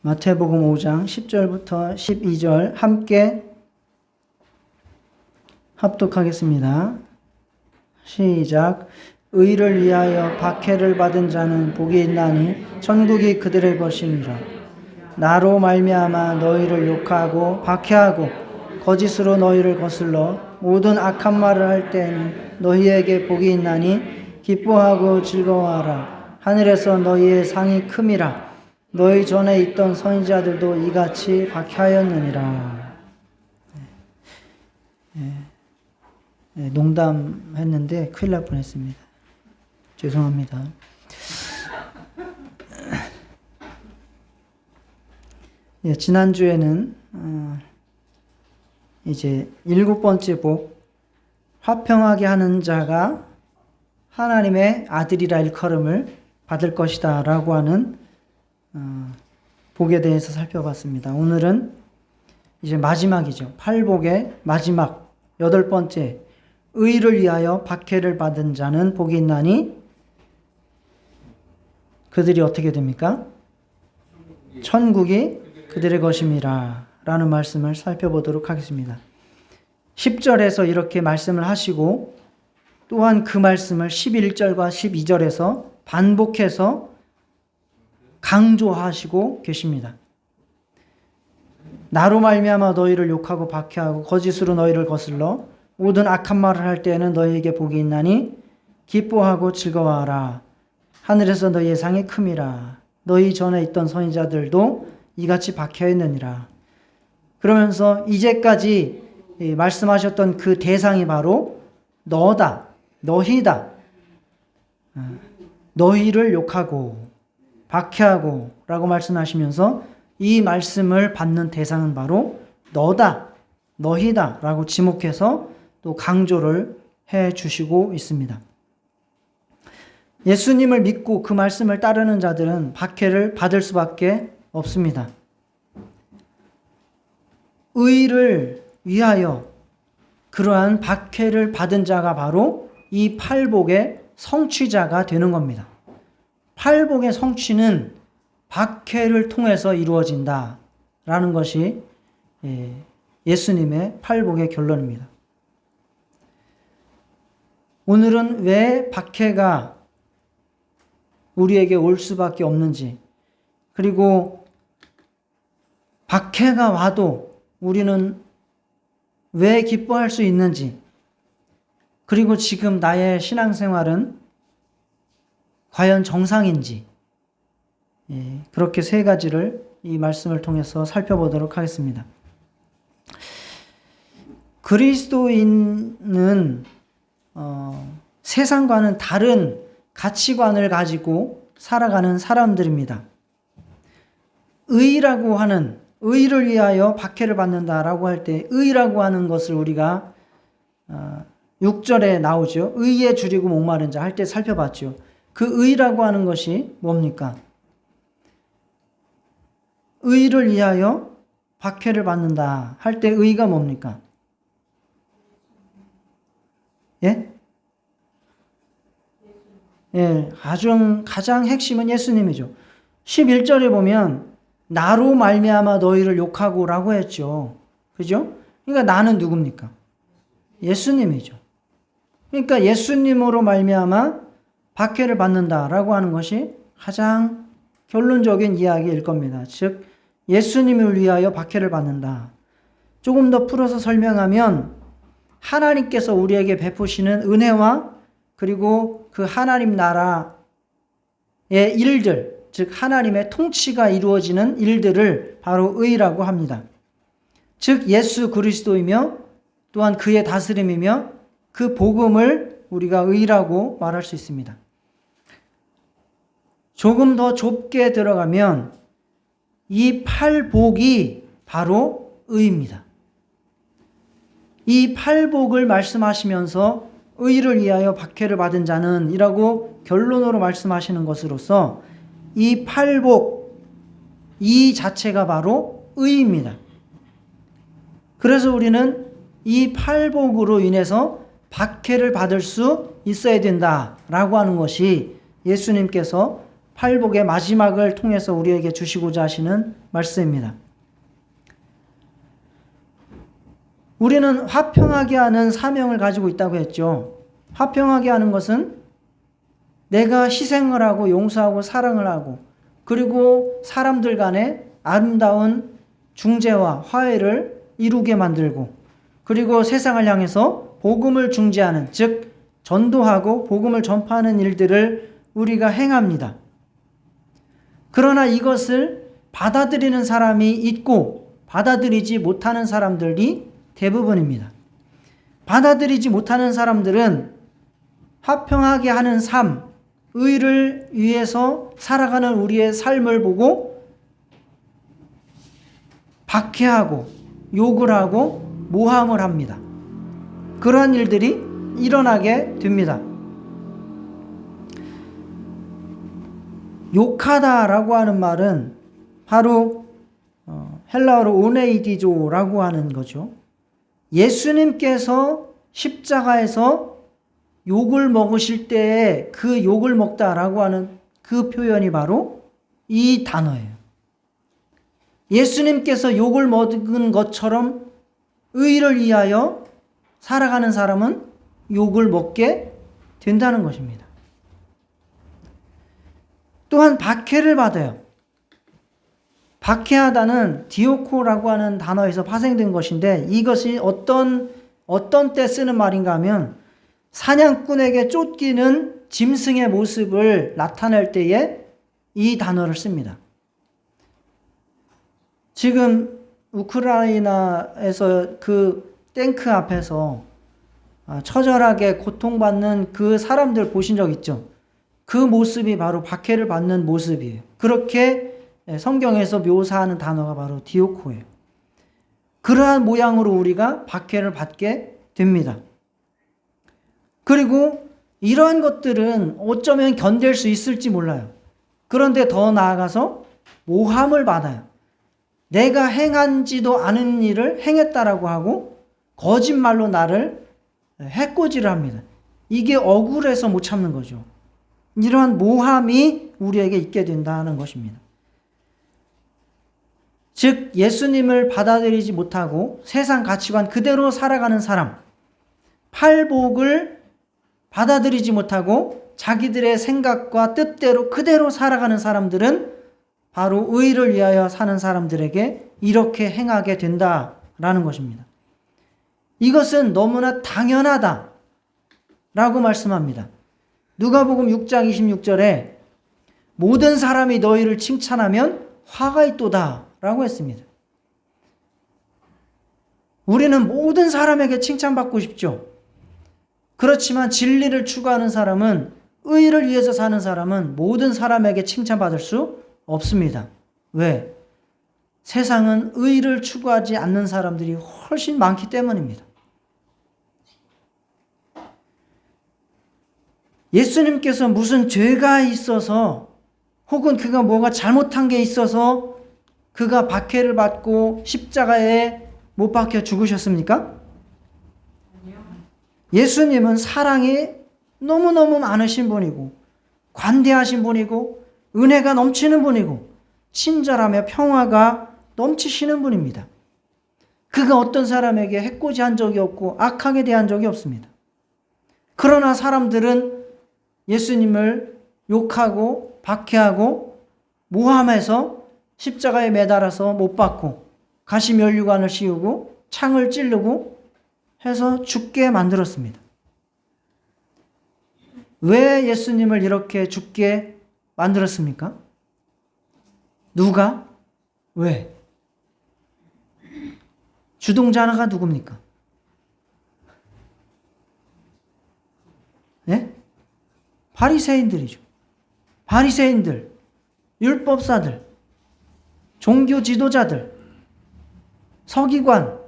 마태복음 5장 10절부터 12절 함께 합독하겠습니다. 시작. 의를 위하여 박해를 받은 자는 복이 있나니 천국이 그들의 것이니라. 나로 말미암아 너희를 욕하고 박해하고 거짓으로 너희를 거슬러 모든 악한 말을 할 때에는 너희에게 복이 있나니 기뻐하고 즐거워하라. 하늘에서 너희의 상이 큼이라. 너희 전에 있던 선지자들도 이같이 박해하였느니라. 농담했는데 큰일 날 뻔했습니다. 죄송합니다. 지난주에는 이제 7번째 복, 화평하게 하는 자가 하나님의 아들이라 일컬음을 받을 것이다 라고 하는 복에 대해서 살펴봤습니다. 오늘은 이제 마지막이죠. 8복의 마지막 8번째, 의를 위하여 박해를 받은 자는 복이 있나니 그들이 어떻게 됩니까? 천국이 그들의 것임이라 라는 말씀을 살펴보도록 하겠습니다. 10절에서 이렇게 말씀을 하시고 또한 그 말씀을 11절과 12절에서 반복해서 강조하시고 계십니다. 나로 말미암아 너희를 욕하고 박해하고 거짓으로 너희를 거슬러 모든 악한 말을 할 때에는 너희에게 복이 있나니 기뻐하고 즐거워하라. 하늘에서 너희의 상이 큼이라. 너희 전에 있던 선지자들도 이같이 박해했느니라. 그러면서 이제까지 말씀하셨던 그 대상이 바로 너다, 너희다. 너희를 욕하고 박해하고 라고 말씀하시면서 이 말씀을 받는 대상은 바로 너다, 너희다 라고 지목해서 또 강조를 해 주시고 있습니다. 예수님을 믿고 그 말씀을 따르는 자들은 박해를 받을 수밖에 없습니다. 의를 위하여 그러한 박해를 받은 자가 바로 이 팔복의 성취자가 되는 겁니다. 팔복의 성취는 박해를 통해서 이루어진다 라는 것이 예수님의 팔복의 결론입니다. 오늘은 왜 박해가 우리에게 올 수밖에 없는지, 그리고 박해가 와도 우리는 왜 기뻐할 수 있는지, 그리고 지금 나의 신앙생활은 과연 정상인지, 그렇게 세 가지를 이 말씀을 통해서 살펴보도록 하겠습니다. 그리스도인은 세상과는 다른 가치관을 가지고 살아가는 사람들입니다. 의라고 하는, 의를 위하여 박해를 받는다라고 할 때 의라고 하는 것을 우리가 6절에 나오죠. 의에 줄이고 목마른 자 할 때 살펴봤죠. 그 의라고 하는 것이 뭡니까? 의를 위하여 박해를 받는다 할 때 의가 뭡니까? 예? 가장 핵심은 예수님이죠. 11절에 보면 나로 말미암아 너희를 욕하고 라고 했죠. 그죠? 그러니까 나는 누굽니까? 예수님이죠. 그러니까 예수님으로 말미암아 박해를 받는다라고 하는 것이 가장 결론적인 이야기일 겁니다. 즉 예수님을 위하여 박해를 받는다. 조금 더 풀어서 설명하면 하나님께서 우리에게 베푸시는 은혜와 그리고 그 하나님 나라의 일들, 즉 하나님의 통치가 이루어지는 일들을 바로 의라고 합니다. 즉 예수 그리스도이며 또한 그의 다스림이며 그 복음을 우리가 의라고 말할 수 있습니다. 조금 더 좁게 들어가면 이 팔복이 바로 의입니다. 이 팔복을 말씀하시면서 의를 위하여 박해를 받은 자는 이라고 결론으로 말씀하시는 것으로서 이 팔복, 이 자체가 바로 의입니다. 그래서 우리는 이 팔복으로 인해서 박해를 받을 수 있어야 된다라고 하는 것이 예수님께서 팔복의 마지막을 통해서 우리에게 주시고자 하시는 말씀입니다. 우리는 화평하게 하는 사명을 가지고 있다고 했죠. 화평하게 하는 것은 내가 희생을 하고 용서하고 사랑을 하고 그리고 사람들 간에 아름다운 중재와 화해를 이루게 만들고 그리고 세상을 향해서 복음을 중재하는, 즉 전도하고 복음을 전파하는 일들을 우리가 행합니다. 그러나 이것을 받아들이는 사람이 있고 받아들이지 못하는 사람들이 대부분입니다. 받아들이지 못하는 사람들은 화평하게 하는 삶, 의를 위해서 살아가는 우리의 삶을 보고 박해하고 욕을 하고 모함을 합니다. 그러한 일들이 일어나게 됩니다. 욕하다라고 하는 말은 바로 헬라어로 오네이디조라고 하는 거죠. 예수님께서 십자가에서 욕을 먹으실 때에 그 욕을 먹다라고 하는 그 표현이 바로 이 단어예요. 예수님께서 욕을 먹은 것처럼 의를 위하여 살아가는 사람은 욕을 먹게 된다는 것입니다. 또한 박해를 받아요. 박해하다는 디오코라고 하는 단어에서 파생된 것인데 이것이 어떤 때 쓰는 말인가 하면 사냥꾼에게 쫓기는 짐승의 모습을 나타낼 때에 이 단어를 씁니다. 지금 우크라이나에서 그 탱크 앞에서 처절하게 고통받는 그 사람들 보신 적 있죠? 그 모습이 바로 박해를 받는 모습이에요. 그렇게 성경에서 묘사하는 단어가 바로 디오코예요. 그러한 모양으로 우리가 박해를 받게 됩니다. 그리고 이러한 것들은 어쩌면 견딜 수 있을지 몰라요. 그런데 더 나아가서 모함을 받아요. 내가 행한지도 않은 일을 행했다라고 하고 거짓말로 나를 해코지를 합니다. 이게 억울해서 못 참는 거죠. 이러한 모함이 우리에게 있게 된다는 것입니다. 즉 예수님을 받아들이지 못하고 세상 가치관 그대로 살아가는 사람, 팔복을 받아들이지 못하고 자기들의 생각과 뜻대로 그대로 살아가는 사람들은 바로 의를 위하여 사는 사람들에게 이렇게 행하게 된다라는 것입니다. 이것은 너무나 당연하다라고 말씀합니다. 누가복음 6장 26절에 모든 사람이 너희를 칭찬하면 화가 있도다 라고 했습니다. 우리는 모든 사람에게 칭찬받고 싶죠. 그렇지만 진리를 추구하는 사람은, 의를 위해서 사는 사람은 모든 사람에게 칭찬받을 수 없습니다. 왜? 세상은 의를 추구하지 않는 사람들이 훨씬 많기 때문입니다. 예수님께서 무슨 죄가 있어서 혹은 그가 뭐가 잘못한 게 있어서 그가 박해를 받고 십자가에 못 박혀 죽으셨습니까? 예수님은 사랑이 너무너무 많으신 분이고 관대하신 분이고 은혜가 넘치는 분이고 친절하며 평화가 넘치시는 분입니다. 그가 어떤 사람에게 해코지한 적이 없고 악하게 대한 적이 없습니다. 그러나 사람들은 예수님을 욕하고 박해하고 모함해서 십자가에 매달아서 못 박고 가시면류관을 씌우고 창을 찌르고 해서 죽게 만들었습니다. 왜 예수님을 이렇게 죽게 만들었습니까? 누가? 왜? 주동자가 누굽니까? 네? 바리새인들이죠. 바리새인들, 율법사들, 종교 지도자들, 서기관,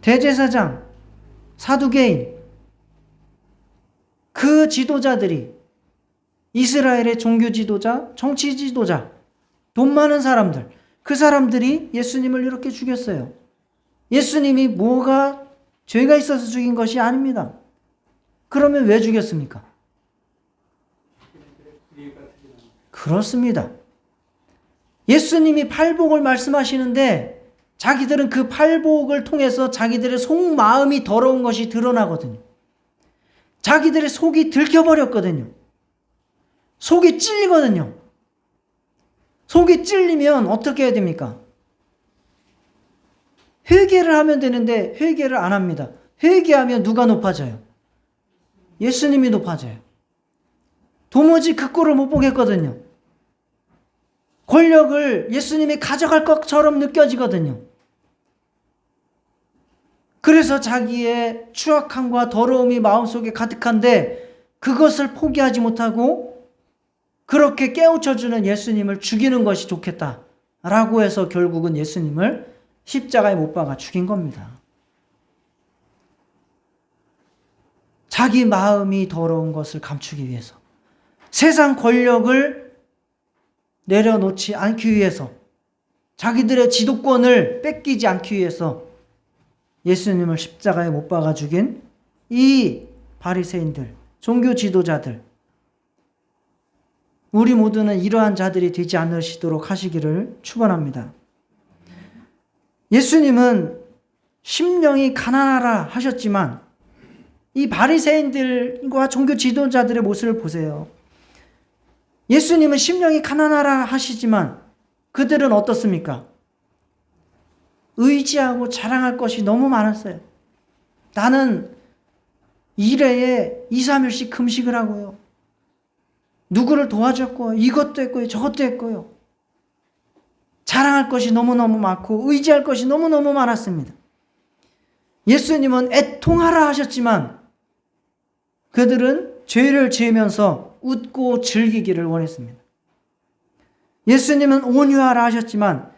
대제사장, 사두개인, 그 지도자들이 이스라엘의 종교 지도자, 정치 지도자, 돈 많은 사람들, 그 사람들이 예수님을 이렇게 죽였어요. 예수님이 뭐가 죄가 있어서 죽인 것이 아닙니다. 그러면 왜 죽였습니까? 그렇습니다. 예수님이 팔복을 말씀하시는데 자기들은 그 팔복을 통해서 자기들의 속마음이 더러운 것이 드러나거든요. 자기들의 속이 들켜버렸거든요. 속이 찔리거든요. 속이 찔리면 어떻게 해야 됩니까? 회개를 하면 되는데 회개를 안 합니다. 회개하면 누가 높아져요? 예수님이 높아져요. 도무지 그 꼴을 못 보겠거든요. 권력을 예수님이 가져갈 것처럼 느껴지거든요. 그래서 자기의 추악함과 더러움이 마음속에 가득한데 그것을 포기하지 못하고 그렇게 깨우쳐주는 예수님을 죽이는 것이 좋겠다라고 해서 결국은 예수님을 십자가에 못 박아 죽인 겁니다. 자기 마음이 더러운 것을 감추기 위해서, 세상 권력을 내려놓지 않기 위해서, 자기들의 지도권을 뺏기지 않기 위해서 예수님을 십자가에 못 박아 죽인 이 바리새인들, 종교 지도자들, 우리 모두는 이러한 자들이 되지 않으시도록 하시기를 축원합니다. 예수님은 심령이 가난하라 하셨지만 이 바리새인들과 종교 지도자들의 모습을 보세요. 예수님은 심령이 가난하라 하시지만 그들은 어떻습니까? 의지하고 자랑할 것이 너무 많았어요. 나는 1회에 2, 3일씩 금식을 하고요. 누구를 도와줬고 이것도 했고요. 저것도 했고요. 자랑할 것이 너무너무 많고 의지할 것이 너무너무 많았습니다. 예수님은 애통하라 하셨지만 그들은 죄를 지으면서 웃고 즐기기를 원했습니다. 예수님은 온유하라 하셨지만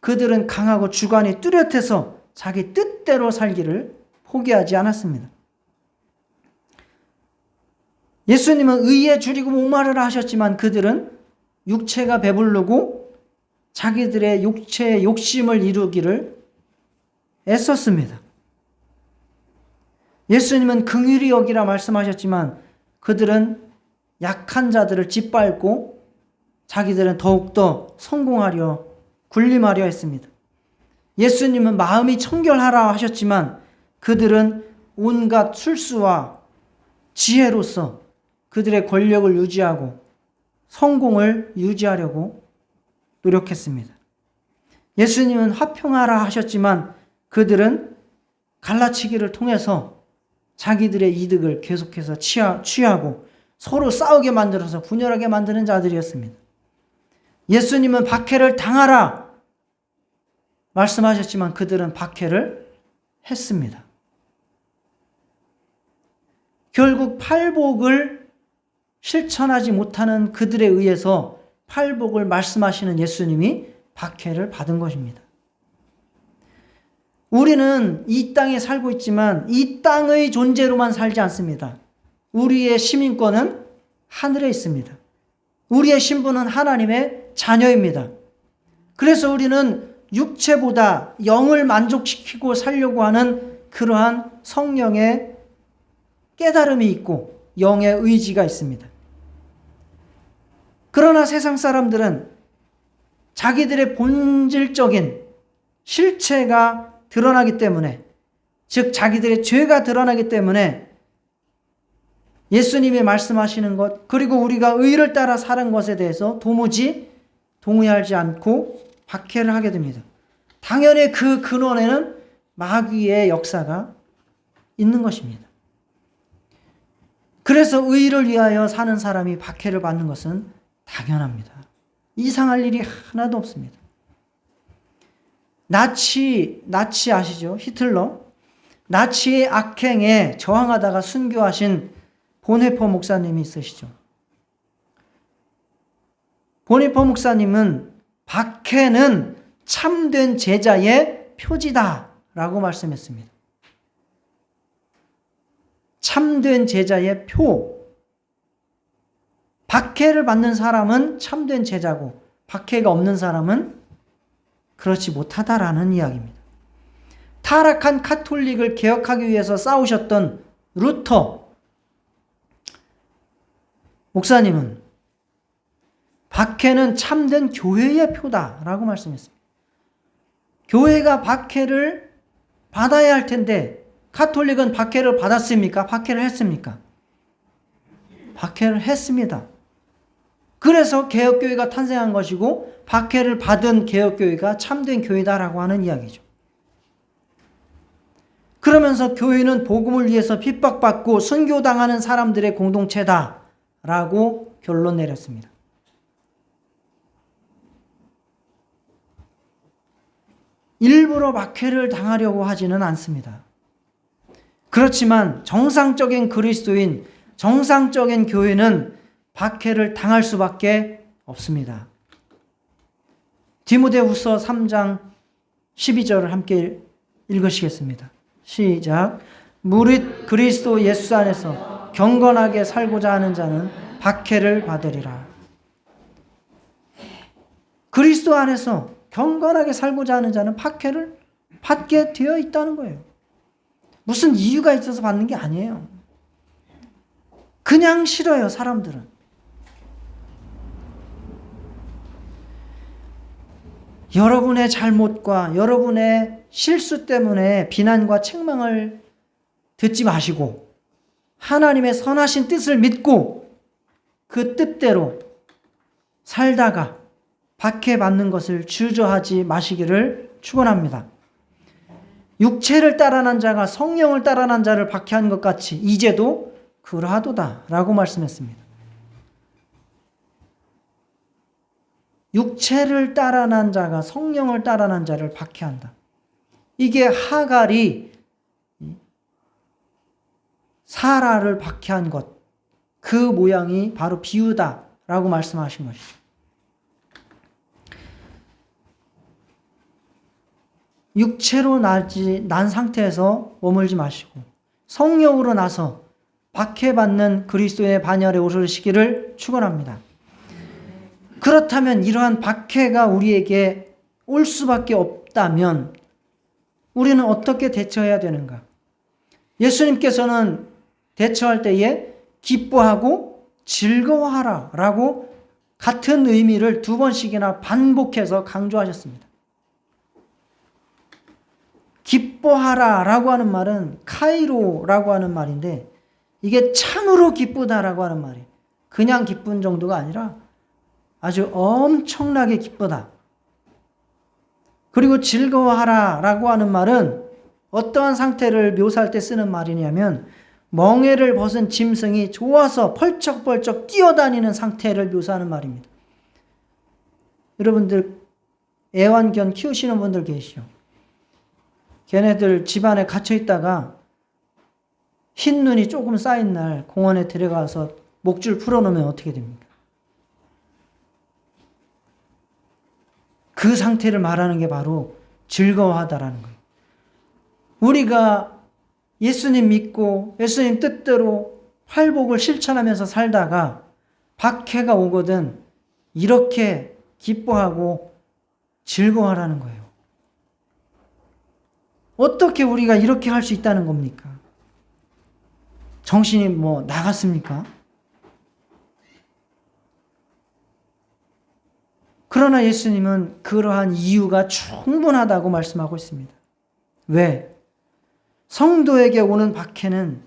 그들은 강하고 주관이 뚜렷해서 자기 뜻대로 살기를 포기하지 않았습니다. 예수님은 의에 줄이고 목마르라 하셨지만 그들은 육체가 배부르고 자기들의 육체의 욕심을 이루기를 애썼습니다. 예수님은 긍휼히 여기라 말씀하셨지만 그들은 약한 자들을 짓밟고 자기들은 더욱더 성공하려 군림하려 했습니다. 예수님은 마음이 청결하라 하셨지만 그들은 온갖 술수와 지혜로서 그들의 권력을 유지하고 성공을 유지하려고 노력했습니다. 예수님은 화평하라 하셨지만 그들은 갈라치기를 통해서 자기들의 이득을 계속해서 취하고 서로 싸우게 만들어서 분열하게 만드는 자들이었습니다. 예수님은 박해를 당하라 말씀하셨지만 그들은 박해를 했습니다. 결국 팔복을 실천하지 못하는 그들에 의해서 팔복을 말씀하시는 예수님이 박해를 받은 것입니다. 우리는 이 땅에 살고 있지만 이 땅의 존재로만 살지 않습니다. 우리의 시민권은 하늘에 있습니다. 우리의 신분은 하나님의 자녀입니다. 그래서 우리는 육체보다 영을 만족시키고 살려고 하는 그러한 성령의 깨달음이 있고 영의 의지가 있습니다. 그러나 세상 사람들은 자기들의 본질적인 실체가 드러나기 때문에, 즉 자기들의 죄가 드러나기 때문에 예수님이 말씀하시는 것, 그리고 우리가 의를 따라 사는 것에 대해서 도무지 동의하지 않고 박해를 하게 됩니다. 당연히 그 근원에는 마귀의 역사가 있는 것입니다. 그래서 의를 위하여 사는 사람이 박해를 받는 것은 당연합니다. 이상할 일이 하나도 없습니다. 나치 아시죠? 히틀러. 나치의 악행에 저항하다가 순교하신 보네퍼 목사님이 있으시죠. 보네퍼 목사님은 박해는 참된 제자의 표지다 라고 말씀했습니다. 참된 제자의 표. 박해를 받는 사람은 참된 제자고 박해가 없는 사람은 그렇지 못하다라는 이야기입니다. 타락한 카톨릭을 개혁하기 위해서 싸우셨던 루터 목사님은 박해는 참된 교회의 표다라고 말씀했습니다. 교회가 박해를 받아야 할 텐데 가톨릭은 박해를 받았습니까? 박해를 했습니까? 박해를 했습니다. 그래서 개혁교회가 탄생한 것이고 박해를 받은 개혁교회가 참된 교회다라고 하는 이야기죠. 그러면서 교회는 복음을 위해서 핍박받고 순교당하는 사람들의 공동체다라고 결론 내렸습니다. 일부러 박해를 당하려고 하지는 않습니다. 그렇지만 정상적인 그리스도인, 정상적인 교회는 박해를 당할 수밖에 없습니다. 디모데후서 3장 12절을 함께 읽으시겠습니다. 시작. 무릇 그리스도 예수 안에서 경건하게 살고자 하는 자는 박해를 받으리라. 그리스도 안에서 경건하게 살고자 하는 자는 박해를 받게 되어 있다는 거예요. 무슨 이유가 있어서 받는 게 아니에요. 그냥 싫어요, 사람들은. 여러분의 잘못과 여러분의 실수 때문에 비난과 책망을 듣지 마시고 하나님의 선하신 뜻을 믿고 그 뜻대로 살다가 박해받는 것을 주저하지 마시기를 축원합니다. 육체를 따라난 자가 성령을 따라난 자를 박해한 것 같이 이제도 그러하도다 라고 말씀했습니다. 육체를 따라난 자가 성령을 따라난 자를 박해한다. 이게 하갈이 사라를 박해한 것, 그 모양이 바로 비유다라고 말씀하신 것이죠. 육체로 난 상태에서 머물지 마시고 성령으로 나서 박해받는 그리스도의 반열에 오르시기를 축원합니다. 그렇다면 이러한 박해가 우리에게 올 수밖에 없다면 우리는 어떻게 대처해야 되는가? 예수님께서는 대처할 때에 기뻐하고 즐거워하라 라고 같은 의미를 2번씩이나 반복해서 강조하셨습니다. 기뻐하라 라고 하는 말은 카이로라고 하는 말인데 이게 참으로 기쁘다라고 하는 말이에요. 그냥 기쁜 정도가 아니라 아주 엄청나게 기쁘다. 그리고 즐거워하라 라고 하는 말은 어떠한 상태를 묘사할 때 쓰는 말이냐면 멍에를 벗은 짐승이 좋아서 펄쩍펄쩍 뛰어다니는 상태를 묘사하는 말입니다. 여러분들 애완견 키우시는 분들 계시죠? 걔네들 집안에 갇혀 있다가 흰 눈이 조금 쌓인 날 공원에 데려가서 목줄 풀어놓으면 어떻게 됩니까? 그 상태를 말하는 게 바로 즐거워하다라는 거예요. 우리가 예수님 믿고 예수님 뜻대로 활복을 실천하면서 살다가 박해가 오거든 이렇게 기뻐하고 즐거워하라는 거예요. 어떻게 우리가 이렇게 할 수 있다는 겁니까? 정신이 나갔습니까? 그러나 예수님은 그러한 이유가 충분하다고 말씀하고 있습니다. 왜? 성도에게 오는 박해는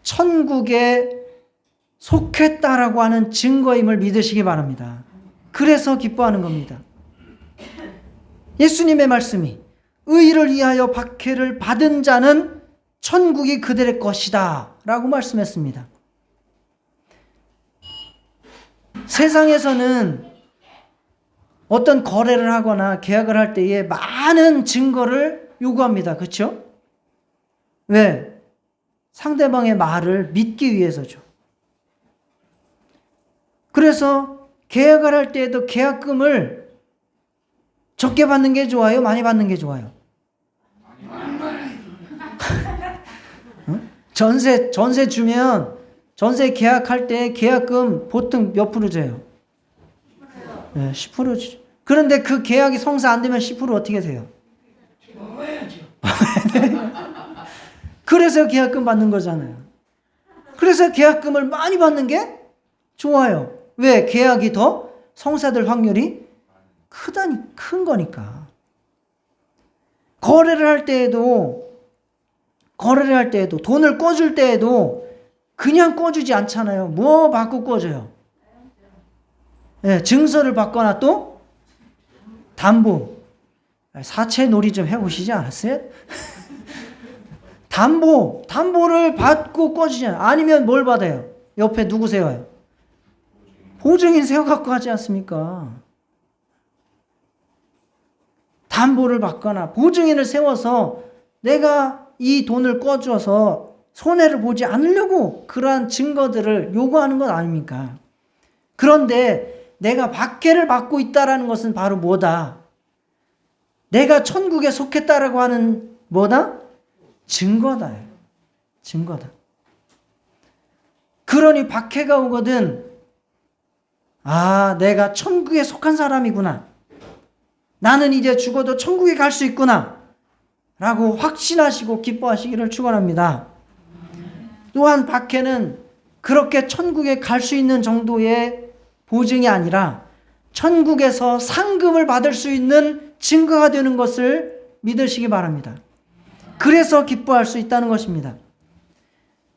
천국에 속했다라고 하는 증거임을 믿으시기 바랍니다. 그래서 기뻐하는 겁니다. 예수님의 말씀이 의를 위하여 박해를 받은 자는 천국이 그들의 것이다 라고 말씀했습니다. 세상에서는 어떤 거래를 하거나 계약을 할 때에 많은 증거를 요구합니다. 그렇죠? 왜? 상대방의 말을 믿기 위해서죠. 그래서 계약을 할 때에도 계약금을 적게 받는 게 좋아요? 많이 받는 게 좋아요? 전세 주면 전세 계약할 때 계약금 보통 몇 프로 줘요? 네, 10% 주죠. 그런데 그 계약이 성사 안 되면 10% 어떻게 돼요? 그래서 계약금 받는 거잖아요. 그래서 계약금을 많이 받는 게 좋아요. 왜? 계약이 더 성사될 확률이 큰 거니까. 거래를 할 때에도 돈을 꿔줄 때에도 그냥 꿔주지 않잖아요. 뭐 받고 꿔줘요? 네, 증서를 받거나 또 담보. 사채 놀이 좀 해보시지 않았어요? 담보를 받고 꿔주잖아요. 아니면 뭘 받아요? 옆에 누구 세워요? 보증인 세워갖고 하지 않습니까? 담보를 받거나 보증인을 세워서 내가 이 돈을 꿔줘서 손해를 보지 않으려고 그러한 증거들을 요구하는 것 아닙니까? 그런데 내가 박해를 받고 있다는 것은 바로 뭐다? 내가 천국에 속했다라고 하는 뭐다? 증거다. 증거다. 그러니 박해가 오거든, 아, 내가 천국에 속한 사람이구나. 나는 이제 죽어도 천국에 갈 수 있구나. 라고 확신하시고 기뻐하시기를 축원합니다. 또한 박해는 그렇게 천국에 갈 수 있는 정도의 보증이 아니라 천국에서 상급을 받을 수 있는 증거가 되는 것을 믿으시기 바랍니다. 그래서 기뻐할 수 있다는 것입니다.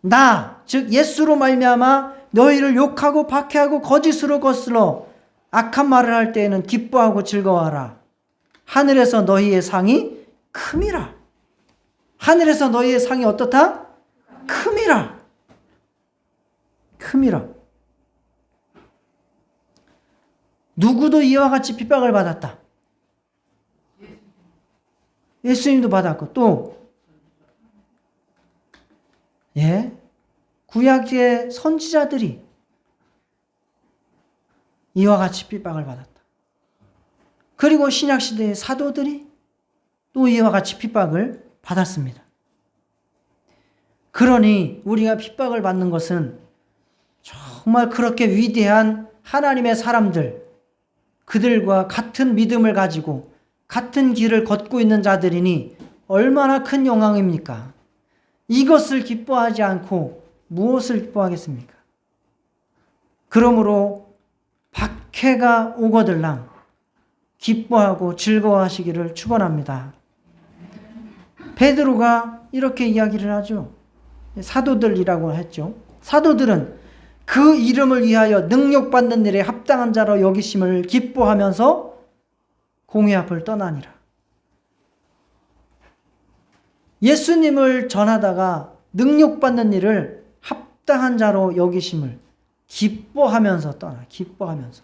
나, 즉 예수로 말미암아 너희를 욕하고 박해하고 거짓으로 거슬러 악한 말을 할 때에는 기뻐하고 즐거워하라. 하늘에서 너희의 상이 큼이라. 하늘에서 너희의 상이 어떻다? 큼이라. 큼이라. 누구도 이와 같이 핍박을 받았다. 예수님도 받았고, 또 구약의 선지자들이 이와 같이 핍박을 받았다. 그리고 신약시대의 사도들이 또 이와 같이 핍박을 받았습니다. 그러니 우리가 핍박을 받는 것은 정말 그렇게 위대한 하나님의 사람들, 그들과 같은 믿음을 가지고 같은 길을 걷고 있는 자들이니 얼마나 큰 영광입니까? 이것을 기뻐하지 않고 무엇을 기뻐하겠습니까? 그러므로 박해가 오거들랑 기뻐하고 즐거워하시기를 축원합니다. 베드로가 이렇게 이야기를 하죠. 사도들이라고 했죠. 사도들은 그 이름을 위하여 능력받는 일에 합당한 자로 여기심을 기뻐하면서 공회 앞을 떠나니라. 예수님을 전하다가 능력받는 일을 합당한 자로 여기심을 기뻐하면서 떠나. 기뻐하면서.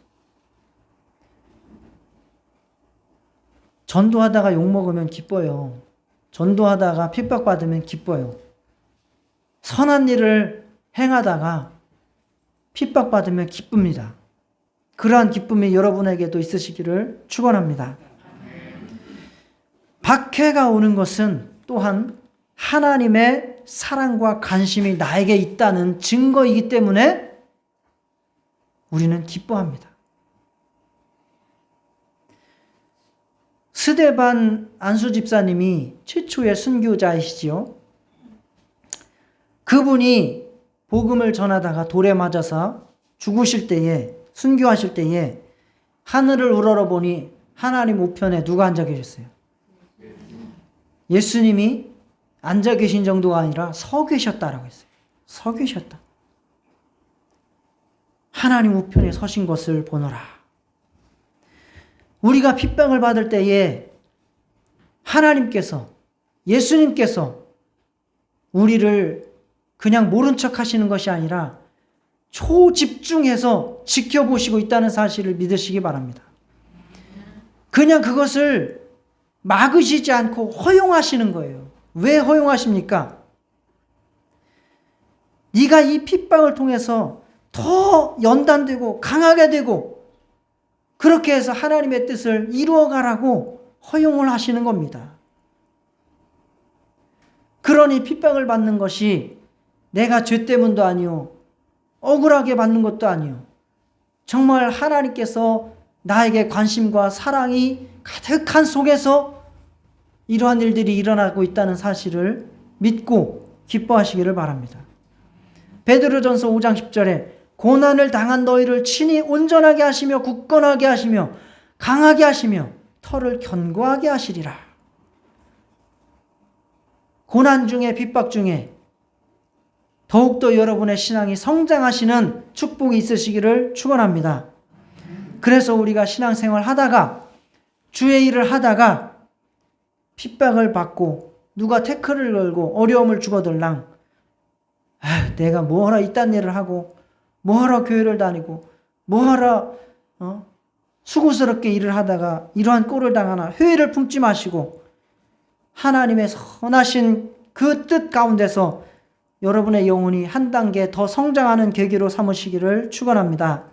전도하다가 욕먹으면 기뻐요. 전도하다가 핍박받으면 기뻐요. 선한 일을 행하다가 핍박받으면 기쁩니다. 그러한 기쁨이 여러분에게도 있으시기를 축원합니다. 박해가 오는 것은 또한 하나님의 사랑과 관심이 나에게 있다는 증거이기 때문에 우리는 기뻐합니다. 스데반 안수 집사님이 최초의 순교자이시지요. 그분이 복음을 전하다가 돌에 맞아서 죽으실 때에, 순교하실 때에 하늘을 우러러보니 하나님 우편에 누가 앉아 계셨어요? 예수님이 앉아 계신 정도가 아니라 서 계셨다라고 했어요. 서 계셨다. 하나님 우편에 서신 것을 보노라. 우리가 핍박을 받을 때에 하나님께서, 예수님께서 우리를 그냥 모른 척 하시는 것이 아니라 초집중해서 지켜보시고 있다는 사실을 믿으시기 바랍니다. 그냥 그것을 막으시지 않고 허용하시는 거예요. 왜 허용하십니까? 네가 이 핍박을 통해서 더 연단되고 강하게 되고 그렇게 해서 하나님의 뜻을 이루어가라고 허용을 하시는 겁니다. 그러니 핍박을 받는 것이 내가 죄 때문도 아니요, 억울하게 받는 것도 아니요, 정말 하나님께서 나에게 관심과 사랑이 가득한 속에서 이러한 일들이 일어나고 있다는 사실을 믿고 기뻐하시기를 바랍니다. 베드로전서 5장 10절에 고난을 당한 너희를 친히 온전하게 하시며 굳건하게 하시며 강하게 하시며 털을 견고하게 하시리라. 고난 중에 핍박 중에 더욱더 여러분의 신앙이 성장하시는 축복이 있으시기를 축원합니다. 그래서 우리가 신앙생활 하다가 주의 일을 하다가 핍박을 받고 누가 태클을 걸고 어려움을 주거들랑 내가 뭐하러 이딴 일을 하고 뭐하러 교회를 다니고 뭐하러 수고스럽게 일을 하다가 이러한 꼴을 당하나 회의를 품지 마시고 하나님의 선하신 그 뜻 가운데서 여러분의 영혼이 한 단계 더 성장하는 계기로 삼으시기를 축원합니다.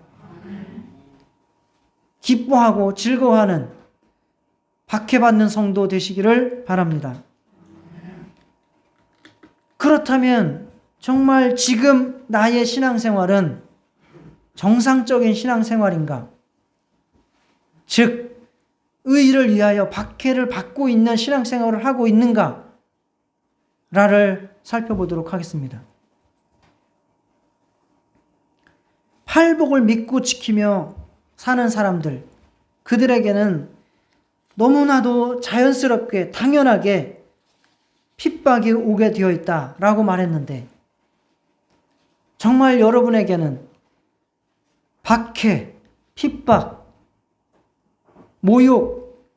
기뻐하고 즐거워하는 박해받는 성도 되시기를 바랍니다. 그렇다면 정말 지금 나의 신앙생활은 정상적인 신앙생활인가? 즉 의를 위하여 박해를 받고 있는 신앙생활을 하고 있는가? 라를 살펴보도록 하겠습니다. 팔복을 믿고 지키며 사는 사람들, 그들에게는 너무나도 자연스럽게 당연하게 핍박이 오게 되어 있다라고 말했는데 정말 여러분에게는 박해, 핍박, 모욕,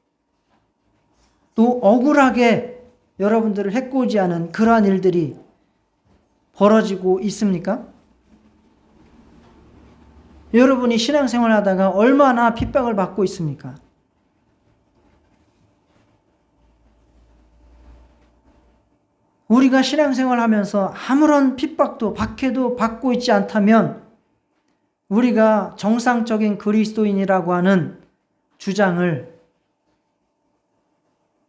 또 억울하게 여러분들을 해코지하는 그러한 일들이 벌어지고 있습니까? 여러분이 신앙생활 하다가 얼마나 핍박을 받고 있습니까? 우리가 신앙생활 하면서 아무런 핍박도 박해도 받고 있지 않다면 우리가 정상적인 그리스도인이라고 하는 주장을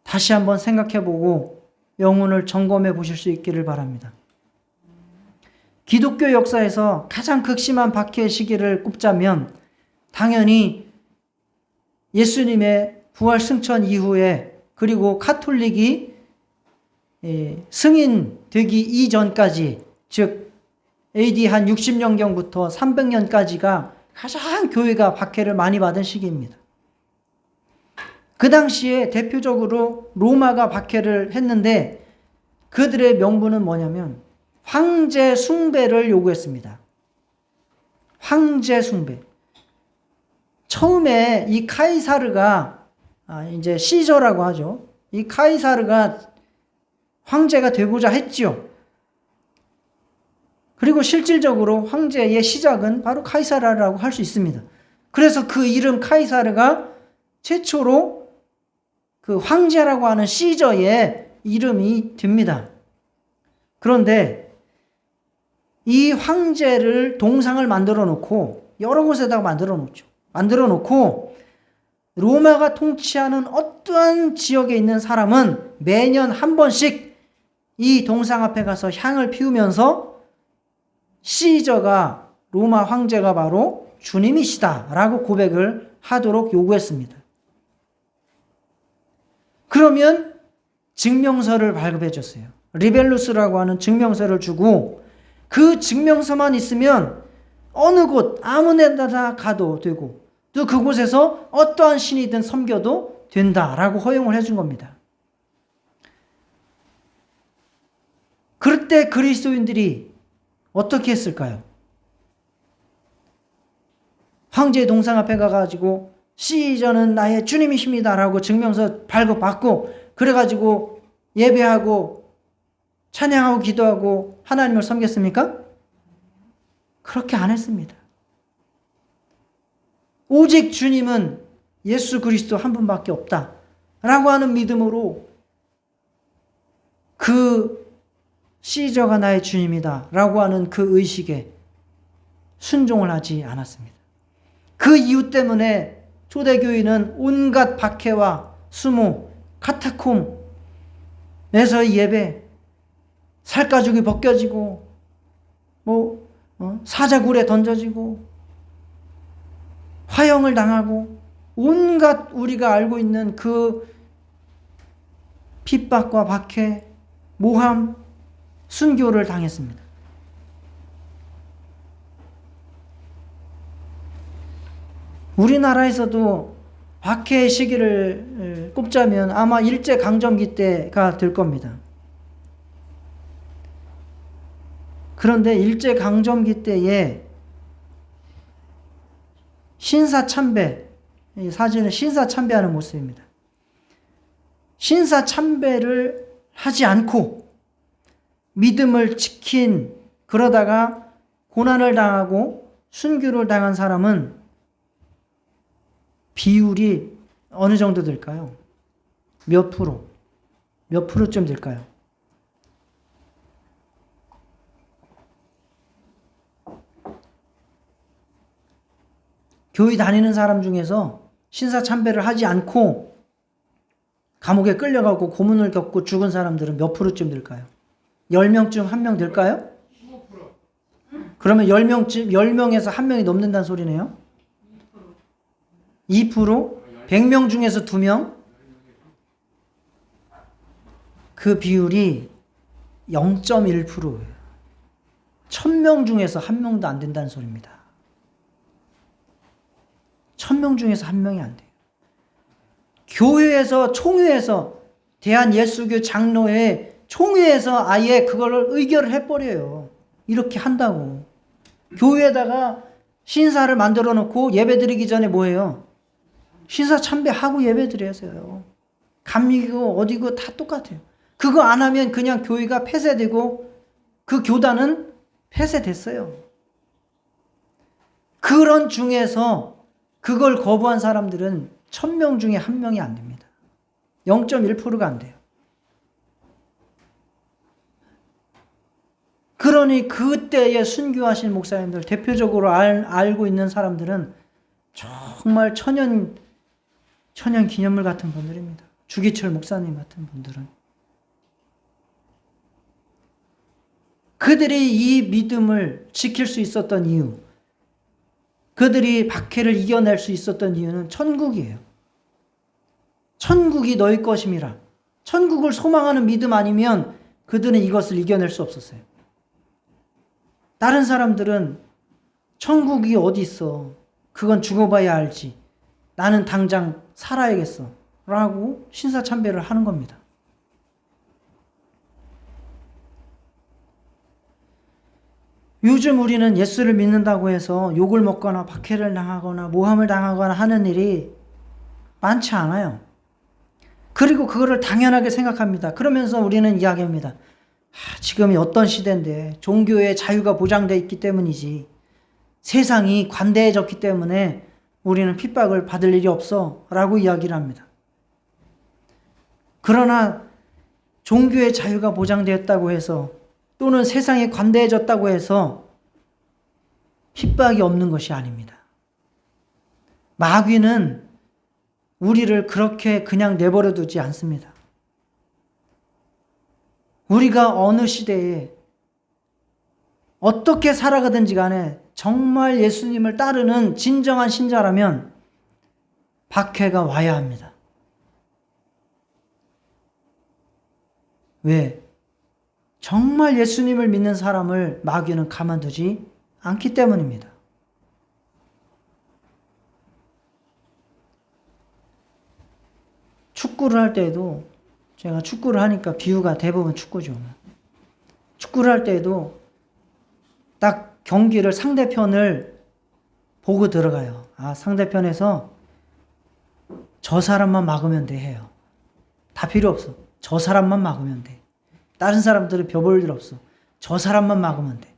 다시 한번 생각해보고 영혼을 점검해 보실 수 있기를 바랍니다. 기독교 역사에서 가장 극심한 박해의 시기를 꼽자면 당연히 예수님의 부활 승천 이후에 그리고 카톨릭이 승인 되기 이전까지 즉 AD 한 60년경부터 300년까지가 가장 교회가 박해를 많이 받은 시기입니다. 그 당시에 대표적으로 로마가 박해를 했는데 그들의 명분은 뭐냐면 황제 숭배를 요구했습니다. 황제 숭배. 처음에 이 카이사르가 이제 시저라고 하죠. 이 카이사르가 황제가 되고자 했지요. 그리고 실질적으로 황제의 시작은 바로 카이사르라고 할 수 있습니다. 그래서 그 이름 카이사르가 최초로 그 황제라고 하는 시저의 이름이 됩니다. 그런데 이 황제를 동상을 만들어 놓고 여러 곳에다가 만들어 놓죠. 만들어 놓고 로마가 통치하는 어떠한 지역에 있는 사람은 매년 한 번씩 이 동상 앞에 가서 향을 피우면서 시저가 로마 황제가 바로 주님이시다라고 고백을 하도록 요구했습니다. 그러면 증명서를 발급해 줬어요. 리벨루스라고 하는 증명서를 주고 그 증명서만 있으면 어느 곳 아무 데나 가도 되고 또 그곳에서 어떠한 신이든 섬겨도 된다라고 허용을 해준 겁니다. 그럴 때 그리스도인들이 어떻게 했을까요? 황제의 동상 앞에 가가지고 시저는 나의 주님이십니다 라고 증명서 발급받고 그래가지고 예배하고 찬양하고 기도하고 하나님을 섬겼습니까? 그렇게 안 했습니다. 오직 주님은 예수 그리스도 한 분밖에 없다 라고 하는 믿음으로 그 시저가 나의 주님이다 라고 하는 그 의식에 순종을 하지 않았습니다. 그 이유 때문에 초대교인은 온갖 박해와 수모, 카타콤에서의 예배, 살가죽이 벗겨지고 사자굴에 던져지고 화형을 당하고 온갖 우리가 알고 있는 그 핍박과 박해, 모함, 순교를 당했습니다. 우리나라에서도 박해의 시기를 꼽자면 아마 일제강점기 때가 될 겁니다. 그런데 일제강점기 때에 신사참배, 이 사진은 신사참배하는 모습입니다. 신사참배를 하지 않고 믿음을 지킨, 그러다가 고난을 당하고 순교를 당한 사람은 비율이 어느 정도 될까요? 몇 프로? 몇 프로쯤 될까요? 교회 다니는 사람 중에서 신사참배를 하지 않고 감옥에 끌려가고 고문을 겪고 죽은 사람들은 몇 프로쯤 될까요? 10명 중 1명 될까요? 15%. 그러면 10명에서 1명이 넘는다는 소리네요? 2%? 100명 중에서 2명? 그 비율이 0.1%예요. 1000명 중에서 1명도 안 된다는 소리입니다. 1000명 중에서 1명이 안 돼요. 교회에서, 총회에서, 대한예수교 장로회 총회에서 아예 그걸 의결을 해버려요. 이렇게 한다고. 교회에다가 신사를 만들어 놓고 예배 드리기 전에 뭐예요? 신사 참배하고 예배 드려서요. 감리교 어디고 다 똑같아요. 그거 안 하면 그냥 교회가 폐쇄되고 그 교단은 폐쇄됐어요. 그런 중에서 그걸 거부한 사람들은 1000명 중에 1명이 안 됩니다. 0.1%가 안 돼요. 그러니 그때에 순교하신 목사님들, 대표적으로 알고 있는 사람들은 정말 천연 기념물 같은 분들입니다. 주기철 목사님 같은 분들은. 그들이 이 믿음을 지킬 수 있었던 이유, 그들이 박해를 이겨낼 수 있었던 이유는 천국이에요. 천국이 너희 것임이라. 천국을 소망하는 믿음 아니면 그들은 이것을 이겨낼 수 없었어요. 다른 사람들은 천국이 어디 있어? 그건 죽어봐야 알지. 나는 당장 살아야겠어. 라고 신사참배를 하는 겁니다. 요즘 우리는 예수를 믿는다고 해서 욕을 먹거나 박해를 당하거나 모함을 당하거나 하는 일이 많지 않아요. 그리고 그거를 당연하게 생각합니다. 그러면서 우리는 이야기합니다. 지금이 어떤 시대인데 종교의 자유가 보장되어 있기 때문이지. 세상이 관대해졌기 때문에 우리는 핍박을 받을 일이 없어 라고 이야기를 합니다. 그러나 종교의 자유가 보장되었다고 해서 또는 세상이 관대해졌다고 해서 핍박이 없는 것이 아닙니다. 마귀는 우리를 그렇게 그냥 내버려 두지 않습니다. 우리가 어느 시대에 어떻게 살아가든지 간에 정말 예수님을 따르는 진정한 신자라면 박해가 와야 합니다. 왜? 정말 예수님을 믿는 사람을 마귀는 가만두지 않기 때문입니다. 축구를 할 때에도, 제가 축구를 하니까 비유가 대부분 축구죠. 축구를 할 때에도 딱 경기를 상대편을 보고 들어가요. 상대편에서 저 사람만 막으면 돼 해요. 다 필요 없어. 저 사람만 막으면 돼. 다른 사람들은 벼볼 일 없어. 저 사람만 막으면 돼.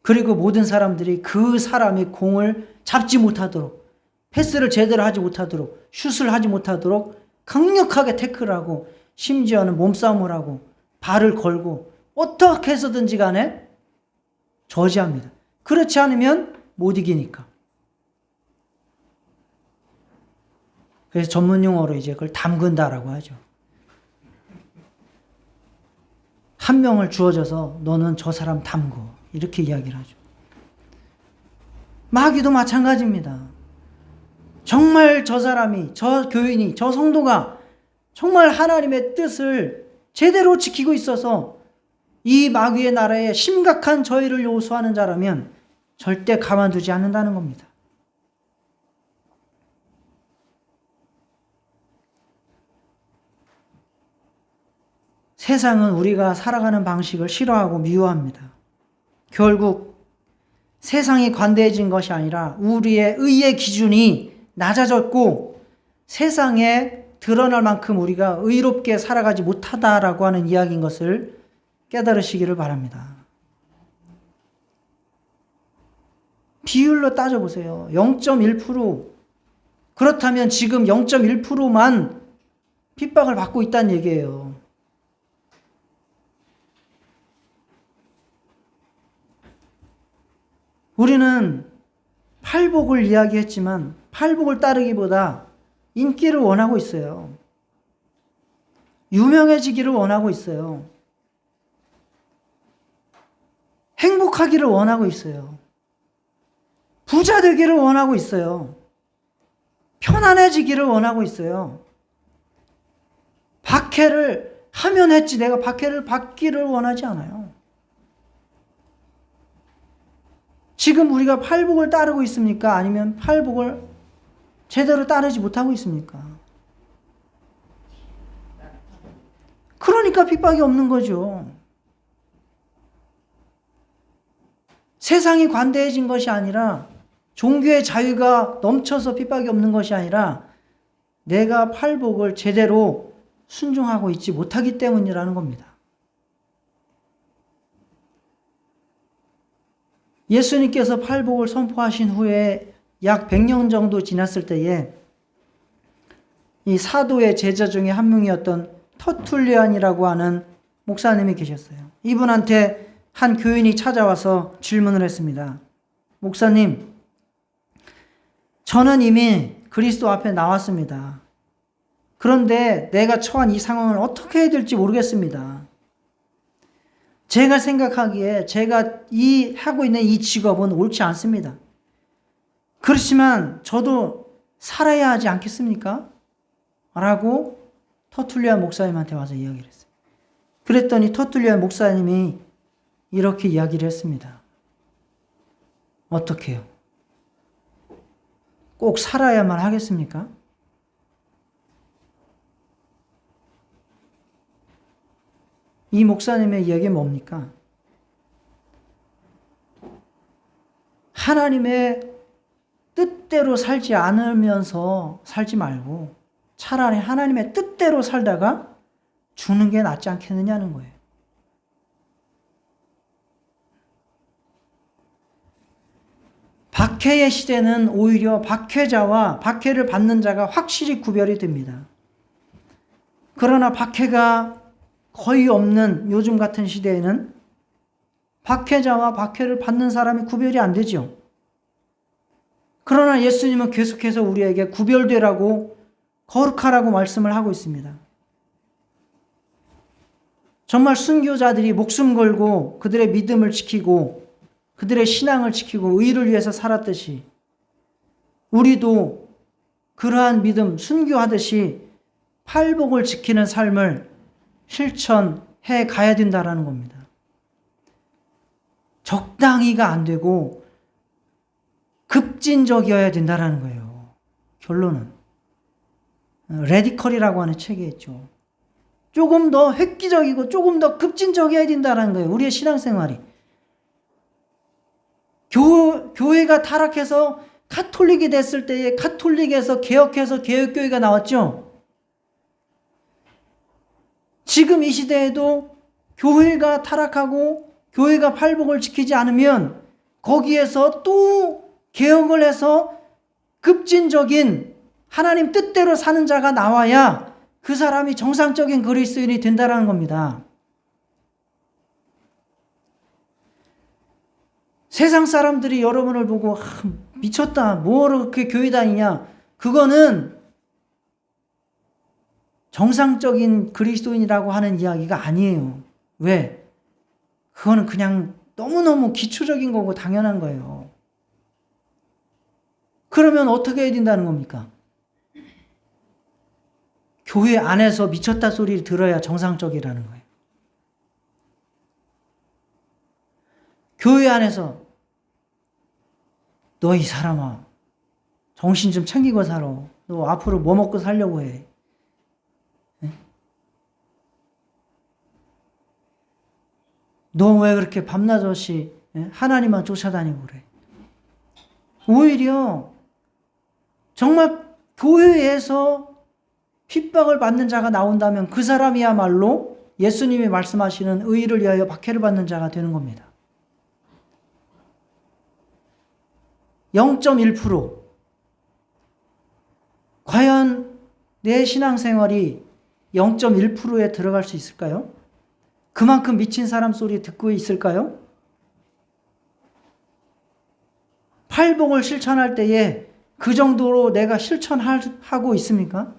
그리고 모든 사람들이 그 사람이 공을 잡지 못하도록, 패스를 제대로 하지 못하도록, 슛을 하지 못하도록 강력하게 태클하고, 심지어는 몸싸움을 하고 발을 걸고 어떻게 해서든지 간에 저지합니다. 그렇지 않으면 못 이기니까. 그래서 전문 용어로 이제 그걸 담근다라고 하죠. 한 명을 주어져서 너는 저 사람 담고, 이렇게 이야기를 하죠. 마귀도 마찬가지입니다. 정말 저 사람이, 저 교인이, 저 성도가 정말 하나님의 뜻을 제대로 지키고 있어서 이 마귀의 나라에 심각한 저희를 요소하는 자라면 절대 가만두지 않는다는 겁니다. 세상은 우리가 살아가는 방식을 싫어하고 미워합니다. 결국 세상이 관대해진 것이 아니라 우리의 의의 기준이 낮아졌고 세상에 드러날 만큼 우리가 의롭게 살아가지 못하다라고 하는 이야기인 것을 깨달으시기를 바랍니다. 비율로 따져보세요. 0.1%. 그렇다면 지금 0.1%만 핍박을 받고 있다는 얘기예요. 우리는 팔복을 이야기했지만 팔복을 따르기보다 인기를 원하고 있어요. 유명해지기를 원하고 있어요. 행복하기를 원하고 있어요. 부자 되기를 원하고 있어요. 편안해지기를 원하고 있어요. 박해를 하면 했지 내가 박해를 받기를 원하지 않아요. 지금 우리가 팔복을 따르고 있습니까? 아니면 팔복을 제대로 따르지 못하고 있습니까? 그러니까 핍박이 없는 거죠. 세상이 관대해진 것이 아니라 종교의 자유가 넘쳐서 핍박이 없는 것이 아니라 내가 팔복을 제대로 순종하고 있지 못하기 때문이라는 겁니다. 예수님께서 팔복을 선포하신 후에 약 100년 정도 지났을 때에 이 사도의 제자 중에 한 명이었던 터툴리안이라고 하는 목사님이 계셨어요. 이분한테 한 교인이 찾아와서 질문을 했습니다. 목사님, 저는 이미 그리스도 앞에 나왔습니다. 그런데 내가 처한 이 상황을 어떻게 해야 될지 모르겠습니다. 제가 생각하기에 제가 하고 있는 이 직업은 옳지 않습니다. 그렇지만 저도 살아야 하지 않겠습니까? 라고 터툴리안 목사님한테 와서 이야기를 했어요. 그랬더니 터툴리안 목사님이 이렇게 이야기를 했습니다. 어떻게 해요? 꼭 살아야만 하겠습니까? 이 목사님의 이야기는 뭡니까? 하나님의 뜻대로 살지 않으면서 살지 말고 차라리 하나님의 뜻대로 살다가 죽는 게 낫지 않겠느냐는 거예요. 박해의 시대는 오히려 박해자와 박해를 받는 자가 확실히 구별이 됩니다. 그러나 박해가 거의 없는 요즘 같은 시대에는 박해자와 박해를 받는 사람이 구별이 안 되죠. 그러나 예수님은 계속해서 우리에게 구별되라고 거룩하라고 말씀을 하고 있습니다. 정말 순교자들이 목숨 걸고 그들의 믿음을 지키고 그들의 신앙을 지키고 의를 위해서 살았듯이 우리도 그러한 믿음 순교하듯이 팔복을 지키는 삶을 실천해 가야 된다라는 겁니다. 적당히가 안 되고 급진적이어야 된다라는 거예요. 결론은 레디컬이라고 하는 책에 있죠. 조금 더 획기적이고 조금 더 급진적이어야 된다라는 거예요. 우리의 신앙생활이. 교회가 타락해서 카톨릭이 됐을 때에 카톨릭에서 개혁해서 개혁교회가 나왔죠. 지금 이 시대에도 교회가 타락하고 교회가 팔복을 지키지 않으면 거기에서 또 개혁을 해서 급진적인 하나님 뜻대로 사는 자가 나와야 그 사람이 정상적인 그리스도인이 된다는 겁니다. 세상 사람들이 여러분을 보고 미쳤다, 뭐로 그렇게 교회 다니냐, 그거는 정상적인 그리스도인이라고 하는 이야기가 아니에요. 왜? 그거는 그냥 너무너무 기초적인 거고 당연한 거예요. 그러면 어떻게 해야 된다는 겁니까? 교회 안에서 미쳤다 소리를 들어야 정상적이라는 거예요. 교회 안에서 너 이 사람아 정신 좀 챙기고 살아. 너 앞으로 뭐 먹고 살려고 해. 네? 너 왜 그렇게 밤낮없이 하나님만 쫓아다니고 그래? 오히려 정말 교회에서 핍박을 받는 자가 나온다면 그 사람이야말로 예수님이 말씀하시는 의를 위하여 박해를 받는 자가 되는 겁니다. 0.1%. 과연 내 신앙생활이 0.1%에 들어갈 수 있을까요? 그만큼 미친 사람 소리 듣고 있을까요? 팔복을 실천할 때에 그 정도로 내가 실천하고 있습니까?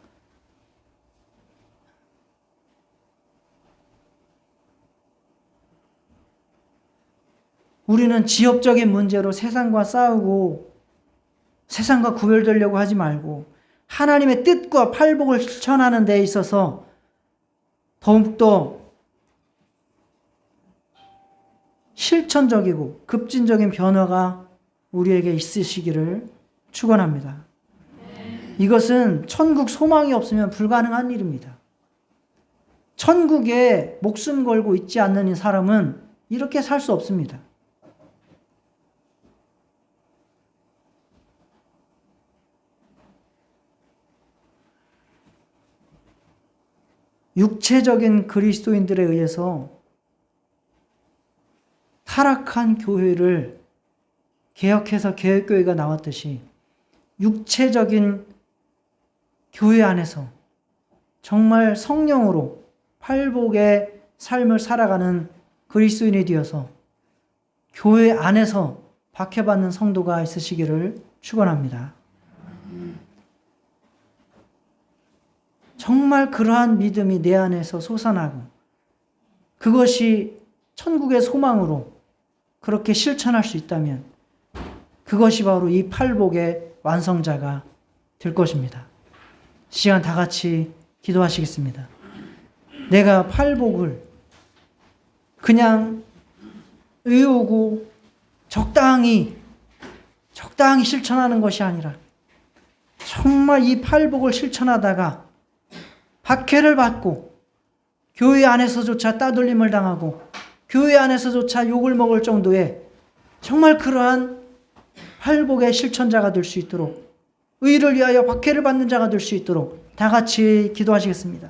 우리는 지역적인 문제로 세상과 싸우고 세상과 구별되려고 하지 말고 하나님의 뜻과 팔복을 실천하는 데 있어서 더욱더 실천적이고 급진적인 변화가 우리에게 있으시기를 축원합니다. 이것은 천국 소망이 없으면 불가능한 일입니다. 천국에 목숨 걸고 있지 않는 사람은 이렇게 살 수 없습니다. 육체적인 그리스도인들에 의해서 타락한 교회를 개혁해서 개혁교회가 나왔듯이 육체적인 교회 안에서 정말 성령으로 팔복의 삶을 살아가는 그리스도인이 되어서 교회 안에서 박해받는 성도가 있으시기를 축원합니다. 정말 그러한 믿음이 내 안에서 솟아나고 그것이 천국의 소망으로 그렇게 실천할 수 있다면 그것이 바로 이 팔복의 완성자가 될 것입니다. 시간 다 같이 기도하시겠습니다. 내가 팔복을 그냥 외우고 적당히 실천하는 것이 아니라 정말 이 팔복을 실천하다가 박해를 받고 교회 안에서조차 따돌림을 당하고 교회 안에서조차 욕을 먹을 정도의 정말 그러한 팔복의 실천자가 될 수 있도록 의를 위하여 박해를 받는 자가 될 수 있도록 다 같이 기도하시겠습니다.